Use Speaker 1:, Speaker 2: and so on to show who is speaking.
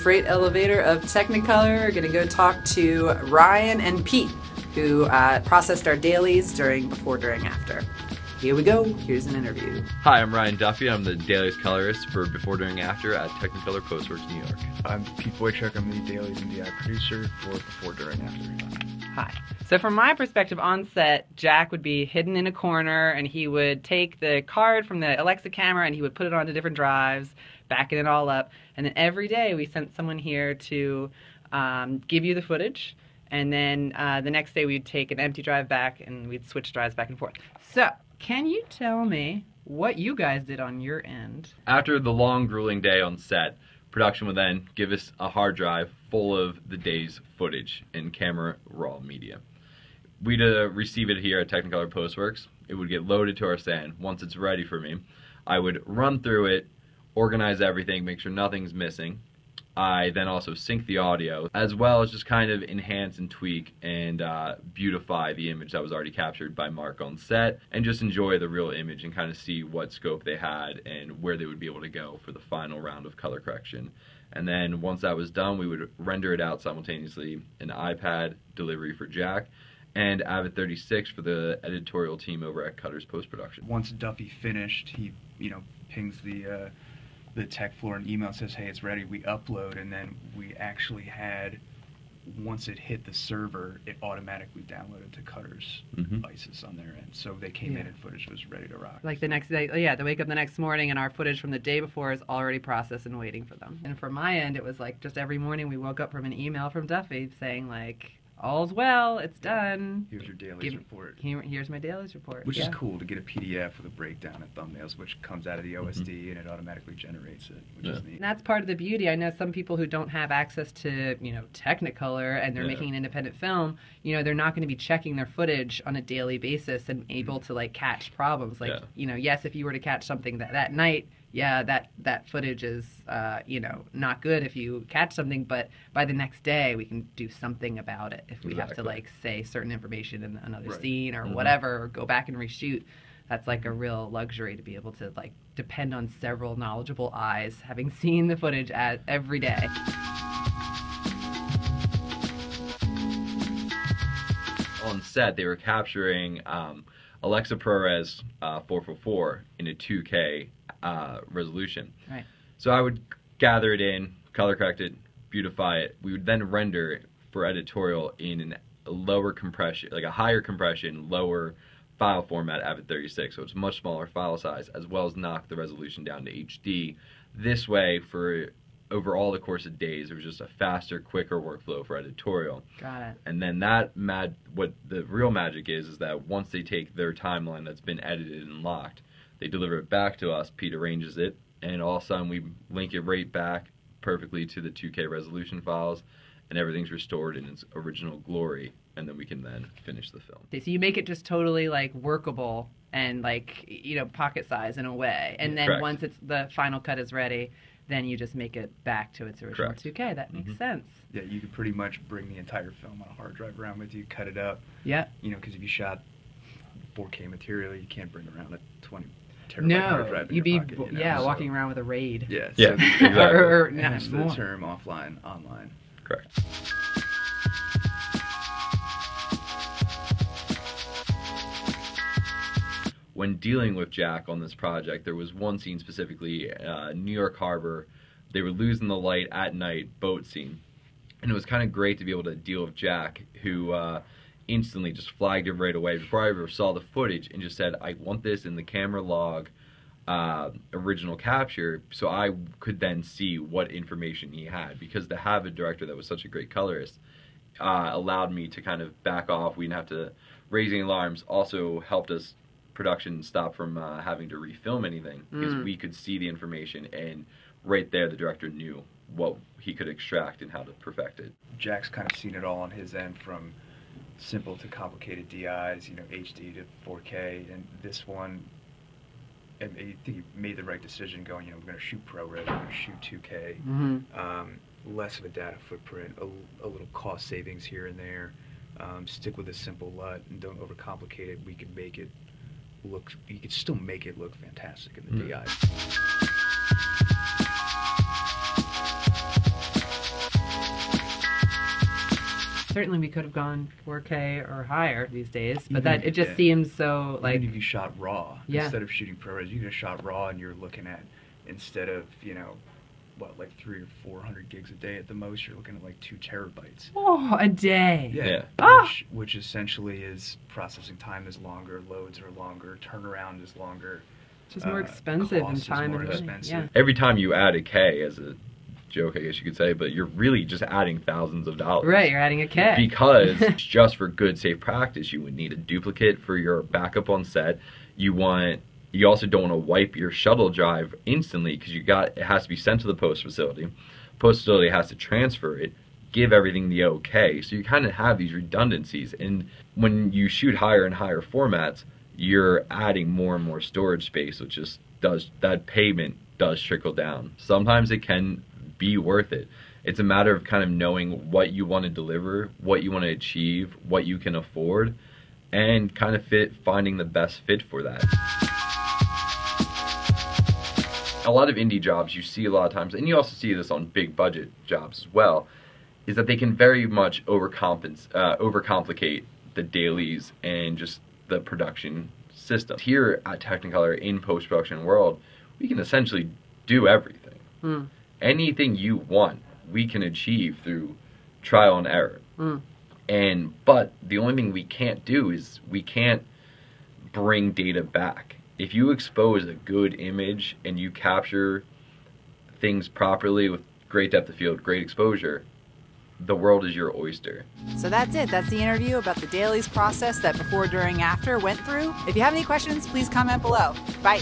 Speaker 1: freight elevator of Technicolor. We're gonna go talk to Ryan and Pete, who processed our dailies during before, during, after. Here we go. Here's an interview.
Speaker 2: Hi, I'm Ryan Duffy. I'm the Dailies colorist for Before, During, After at Technicolor Postworks New York.
Speaker 3: I'm Pete Boychuk. I'm the Dailies and DI producer for Before, During, After.
Speaker 1: Hi. So from my perspective on set, Jack would be hidden in a corner and he would take the card from the Alexa camera and he would put it onto different drives, backing it all up. And then every day we sent someone here to give you the footage. And then the next day we'd take an empty drive back and we'd switch drives back and forth. So, can you tell me what you guys did on your end?
Speaker 2: After the long, grueling day on set, production would then give us a hard drive full of the day's footage in camera raw media. We'd receive it here at Technicolor Postworks. It would get loaded to our stand. Once it's ready for me, I would run through it, organize everything, make sure nothing's missing. I then also sync the audio, as well as just kind of enhance and tweak and beautify the image that was already captured by Mark on set, and just enjoy the real image and kind of see what scope they had and where they would be able to go for the final round of color correction. And then once that was done, we would render it out simultaneously in iPad delivery for Jack, and Avid 36 for the editorial team over at Cutter's post-production.
Speaker 3: Once Duffy finished, he pings the tech floor and email, says, hey, it's ready. We upload, and then we actually had, once it hit the server, it automatically downloaded to Cutter's devices on their end. So they came in and footage was ready to rock.
Speaker 1: Like the next day, they wake up the next morning and our footage from the day before is already processed and waiting for them. And for my end, it was like just every morning we woke up from an email from Duffy saying like, all's well, it's done.
Speaker 3: Here's your dailies report.
Speaker 1: Here's my dailies report.
Speaker 3: Which is cool to get a PDF with a breakdown and thumbnails, which comes out of the OSD and it automatically generates it, which is neat.
Speaker 1: And that's part of the beauty. I know some people who don't have access to, Technicolor and they're making an independent film, they're not going to be checking their footage on a daily basis and able to like catch problems. Like, yes, if you were to catch something that night, that footage is, not good if you catch something, but by the next day we can do something about it if we have to, like, say certain information in another scene or whatever, or go back and reshoot. That's, like, a real luxury to be able to, like, depend on several knowledgeable eyes having seen the footage every day.
Speaker 2: On set, they were capturing Alexa ProRes 444 in a 2K resolution.
Speaker 1: Right.
Speaker 2: So I would gather it in, color correct it, beautify it. We would then render it for editorial in a lower compression, like a higher compression, lower file format, Avid 36. So it's a much smaller file size, as well as knock the resolution down to HD. This way, for over all the course of days, it was just a faster, quicker workflow for editorial.
Speaker 1: Got it.
Speaker 2: And then what the real magic is that once they take their timeline that's been edited and locked, they deliver it back to us, Pete arranges it, and all of a sudden we link it right back perfectly to the 2K resolution files, and everything's restored in its original glory, and then we can then finish the film.
Speaker 1: Okay, so you make it just totally like workable and like, pocket size in a way, and then once the final cut is ready, then you just make it back to its original 2K. That makes sense.
Speaker 3: Yeah, you could pretty much bring the entire film on a hard drive around with you, cut it up.
Speaker 1: Yeah.
Speaker 3: Because if you shot 4K material, you can't bring around a 20 terabyte hard drive in
Speaker 1: you'd
Speaker 3: your
Speaker 1: be
Speaker 3: pocket,
Speaker 1: walking around with a RAID.
Speaker 3: Yeah,
Speaker 2: so exactly.
Speaker 1: or
Speaker 3: hence the term offline, online.
Speaker 2: Correct. When dealing with Jack on this project, there was one scene specifically, New York Harbor. They were losing the light at night, boat scene. And it was kind of great to be able to deal with Jack, who instantly just flagged it right away before I ever saw the footage and just said, I want this in the camera log original capture, so I could then see what information he had. Because to have a director that was such a great colorist allowed me to kind of back off. We didn't have to raise any alarms. Also helped us production stop from having to refilm anything, because we could see the information, and right there the director knew what he could extract and how to perfect it.
Speaker 3: Jack's kind of seen it all on his end, from simple to complicated DIs, HD to 4K, and this one, I think he made the right decision going, we're going to shoot ProRes, we're going to shoot 2K, less of a data footprint, a little cost savings here and there, stick with a simple LUT and don't overcomplicate it. We could make it look, you could still make it look fantastic in the DI.
Speaker 1: Certainly we could have gone 4K or higher these days, but
Speaker 3: Even-
Speaker 1: it just seems so like...
Speaker 3: Even if you shot raw,
Speaker 1: Yeah.
Speaker 3: instead of shooting ProRes, you could have shot raw and you're looking at, instead of, like 300 or 400 gigs a day at the most, you're looking at like 2 terabytes.
Speaker 1: Oh, a day.
Speaker 2: Yeah.
Speaker 1: Ah!
Speaker 3: Which essentially is processing time is longer, loads are longer, turnaround is longer.
Speaker 1: It's just more expensive in
Speaker 3: cost is
Speaker 1: time
Speaker 3: more
Speaker 1: and money.
Speaker 3: expensive.
Speaker 1: Yeah.
Speaker 2: Every time you add a K, as a joke, I guess you could say, but you're really just adding thousands of dollars.
Speaker 1: Right, you're adding a K.
Speaker 2: Because just for good, safe practice, you would need a duplicate for your backup on set. You also don't want to wipe your shuttle drive instantly because it has to be sent to the post facility. Post facility has to transfer it, give everything the okay. So you kind of have these redundancies. And when you shoot higher and higher formats, you're adding more and more storage space, which just that payment does trickle down. Sometimes it can be worth it. It's a matter of kind of knowing what you want to deliver, what you want to achieve, what you can afford, and kind of finding the best fit for that. A lot of indie jobs you see a lot of times, and you also see this on big budget jobs as well, is that they can very much overcomplicate the dailies and just the production system. Here at Technicolor in post-production world, we can essentially do everything. Anything you want, we can achieve through trial and error. But the only thing we can't do is we can't bring data back. If you expose a good image and you capture things properly with great depth of field, great exposure, the world is your oyster.
Speaker 4: So that's it. That's the interview about the Dailies process that before, during, after went through. If you have any questions, please comment below. Bye.